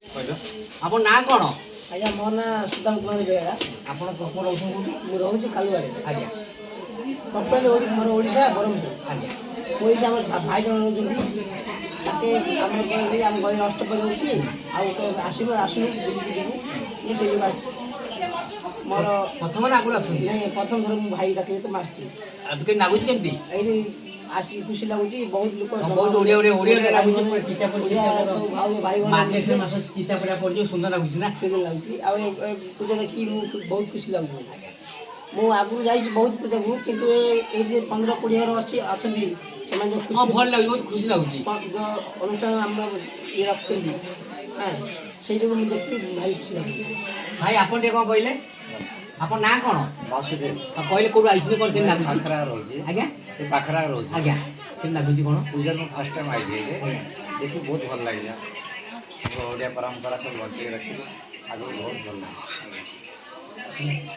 ଆପଣ ନାଁ କ'ଣ? ଆଜ୍ଞା ମୋ ନାଁ ସୁଦାମ କୁମାର ବେହେରା। ଆପଣ କ'ଣ ରହୁଛନ୍ତି? ମୁଁ ରହୁଛି କାଲୁଆରେ। ଆଜ୍ଞା କମ୍ପାନୀ ମୋର ଓଡ଼ିଶା ବ୍ରହ୍ମପୁର। ଆଜ୍ଞା ଓଡ଼ିଶା ଆମର ଭାଇ ଜଣ ରହୁଛନ୍ତି। ତାକେ ଆମର କହିଲି ଆମ ଘରେ ଅଷ୍ଟପରି ହେଉଛି ଆଉ ଆସିବୁ ଆସୁନୁ ବୁଲିକି ଯିବୁ। ମୁଁ ସେଇ ଯୋଗୁଁ ଆସିଛି। ମୋର ପ୍ରଥମ ନା ଆଗରୁ ଆସୁଛନ୍ତି? ନାଇଁ ପ୍ରଥମ ଥର ମୁଁ ଭାଇ ଡାକିଲେ ତ ମୁଁ ଆସିଛି। କେମିତି ଲାଗୁଛି କେମିତି? ଏଇଠି ଆସିକି ଖୁସି ଲାଗୁଛି। ବହୁତ ଲୋକ ବହୁତ ଓଡ଼ିଆ ଲାଗୁଛି ଚିତା ଭାଇ ମାର୍ଗଶୀର ମାସ ଚିତା ପଡ଼ିଆ ପଡ଼ିଛି ସୁନ୍ଦର ଲାଗୁଛି ନା? ଲାଗୁଛି ଆଉ ଏ ପୂଜା ଦେଖି ମୁଁ ବହୁତ ଖୁସି ଲାଗୁଛି। ମୁଁ ଆଗରୁ ଯାଇଛି ବହୁତ ପୂଜାକୁ କିନ୍ତୁ ଏଇ ଯେ 15-20 ଘର ଅଛନ୍ତି ସେମାନେ ଯେଉଁ ଖୁସି ଭଲ ଲାଗୁଛି ବହୁତ ଖୁସି ଲାଗୁଛି। ଯେଉଁ ଅନୁଷ୍ଠାନ ଆମର ଇଏ ରଖୁଛନ୍ତି ହଁ ସେଇ ଯୋଗୁଁ ମୁଁ ଦେଖିକି ଭାରି ଖୁସି ଲାଗୁଛି। ଭାଇ ଆପଣ ଟିକେ କ'ଣ କହିଲେ? ଆପଣ ନାଁ କ'ଣ? ବାସୁଦେବ କହିଲେ କୋଉଠୁ ଆଇଛନ୍ତି କ'ଣ କେମିତି ଲାଗୁଛି? ପାଖରା ରହୁଛି ଆଜ୍ଞା ପାଖରା ରହୁଛି ଆଜ୍ଞା କେମିତି ଲାଗୁଛି କ'ଣ? ପୂଜାରେ ମୁଁ ଫାର୍ଷ୍ଟ ଟାଇମ୍ ଆଇଛି ଏଇଠି ଦେଖି ବହୁତ ଭଲ ଲାଗିଲା। ଆମର ଓଡ଼ିଆ ପରମ୍ପରା ସବୁ ବଞ୍ଚେଇ ରଖିଲୁ ଆଗକୁ ବହୁତ ଭଲ ଲାଗିଲା।